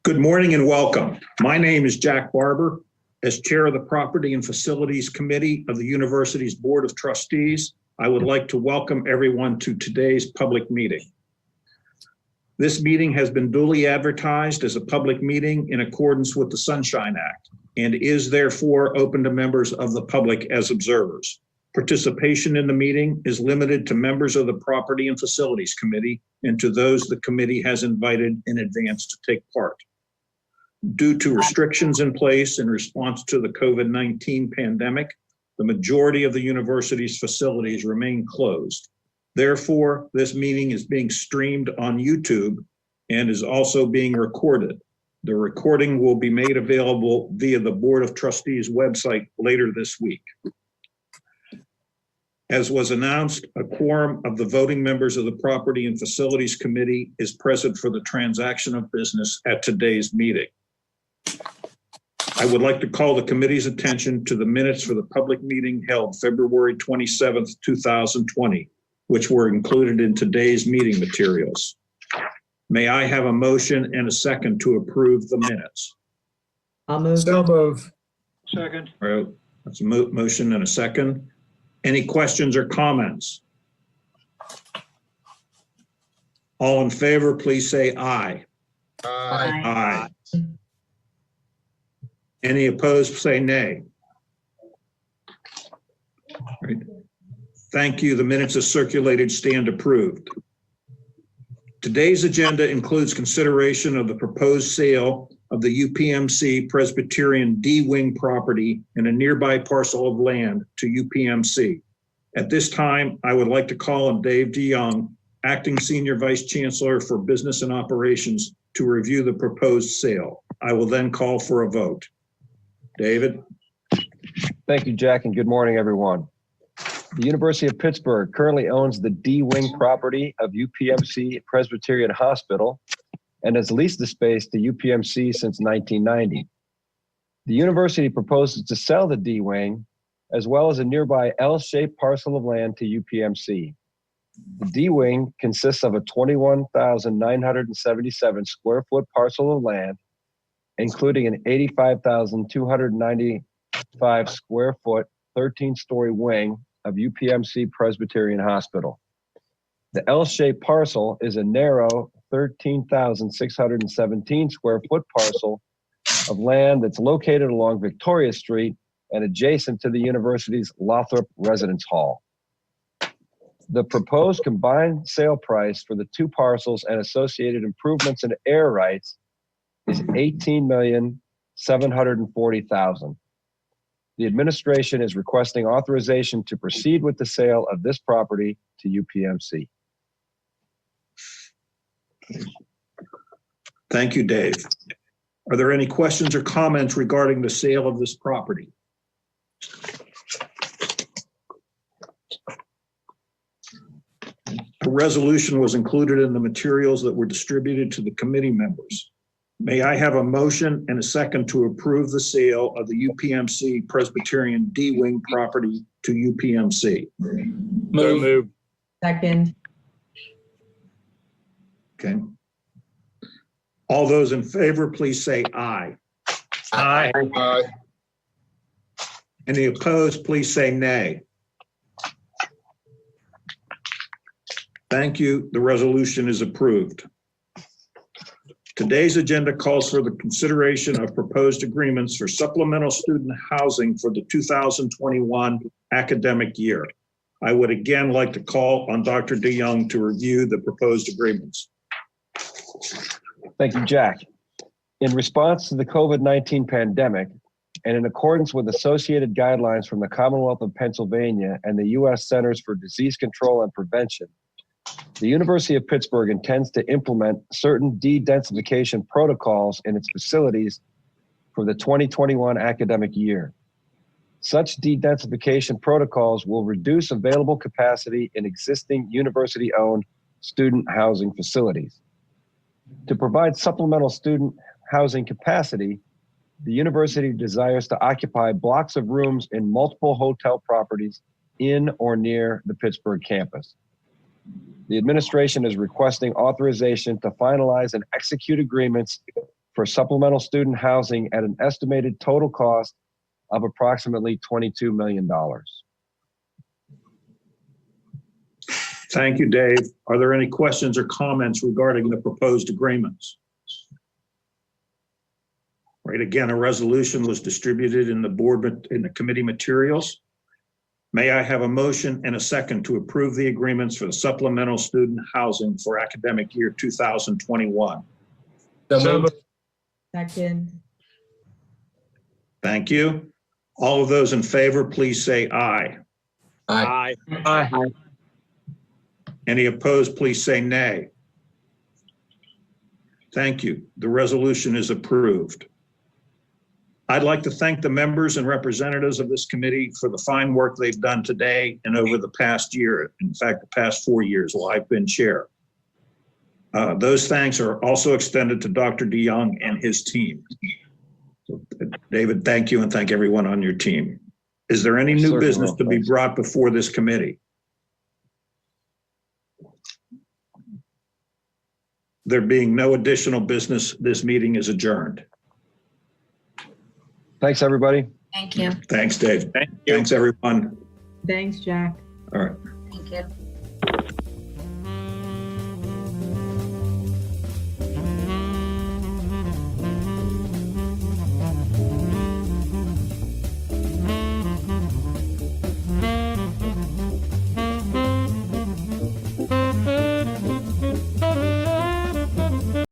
Good morning and welcome. My name is Jack Barber. As chair of the Property and Facilities Committee of the university's Board of Trustees, I would like to welcome everyone to today's public meeting. This meeting has been duly advertised as a public meeting in accordance with the Sunshine Act and is therefore open to members of the public as observers. Participation in the meeting is limited to members of the Property and Facilities Committee and to those the committee has invited in advance to take part. Due to restrictions in place in response to the COVID-19 pandemic, the majority of the university's facilities remain closed. Therefore, this meeting is being streamed on YouTube and is also being recorded. The recording will be made available via the Board of Trustees website later this week. As was announced, a quorum of the voting members of the Property and Facilities Committee is present for the transaction of business at today's meeting. I would like to call the committee's attention to the minutes for the public meeting held February 27th, 2020, which were included in today's meeting materials. May I have a motion and a second to approve the minutes? I'll move. So move. Second. All right, that's a motion and a second. Any questions or comments? All in favor, please say aye. Aye. Aye. Any opposed, say nay. All right. Thank you. The minutes as circulated stand approved. Today's agenda includes consideration of the proposed sale of the UPMC Presbyterian D Wing property and a nearby parcel of land to UPMC. At this time, I would like to call on Dave DeYoung, Acting Senior Vice Chancellor for Business and Operations, to review the proposed sale. I will then call for a vote. David. Thank you, Jack, and good morning, everyone. The University of Pittsburgh currently owns the D Wing property of UPMC Presbyterian Hospital and has leased the space to UPMC since 1990. The university proposes to sell the D Wing as well as a nearby L-shaped parcel of land to UPMC. The D Wing consists of a 21,977 square foot parcel of land, including an 85,295 square foot, 13-story wing of UPMC Presbyterian Hospital. The L-shaped parcel is a narrow 13,617 square foot parcel of land that's located along Victoria Street and adjacent to the university's Lothrop Residence Hall. The proposed combined sale price for the two parcels and associated improvements and air rights is $18,740,000. The administration is requesting authorization to proceed with the sale of this property to UPMC. Thank you, Dave. Are there any questions or comments regarding the sale of this property? A resolution was included in the materials that were distributed to the committee members. May I have a motion and a second to approve the sale of the UPMC Presbyterian D Wing property to UPMC? Move. Second. Okay. All those in favor, please say aye. Aye. Aye. Any opposed, please say nay. Thank you. The resolution is approved. Today's agenda calls for the consideration of proposed agreements for supplemental student housing for the 2021 academic year. I would again like to call on Dr. DeYoung to review the proposed agreements. Thank you, Jack. In response to the COVID-19 pandemic, and in accordance with associated guidelines from the Commonwealth of Pennsylvania and the U.S. Centers for Disease Control and Prevention, the University of Pittsburgh intends to implement certain de-densification protocols in its facilities for the 2021 academic year. Such de-densification protocols will reduce available capacity in existing university-owned student housing facilities. To provide supplemental student housing capacity, the university desires to occupy blocks of rooms in multiple hotel properties in or near the Pittsburgh campus. The administration is requesting authorization to finalize and execute agreements for supplemental student housing at an estimated total cost of approximately $22 million. Thank you, Dave. Are there any questions or comments regarding the proposed agreements? Right, again, a resolution was distributed in the committee materials. May I have a motion and a second to approve the agreements for the supplemental student housing for academic year 2021? So moved. Second. Thank you. All of those in favor, please say aye. Aye. Aye. Any opposed, please say nay. Thank you. The resolution is approved. I'd like to thank the members and representatives of this committee for the fine work they've done today and over the past year. In fact, the past 4 years while I've been chair. Those thanks are also extended to Dr. DeYoung and his team. So, David, thank you, and thank everyone on your team. Is there any new Certainly. business to be brought before this committee? There being no additional business, this meeting is adjourned. Thanks, everybody. Thank you. Thanks, Dave. Thank you. Thanks, everyone. Thanks, Jack. All right. Thank you.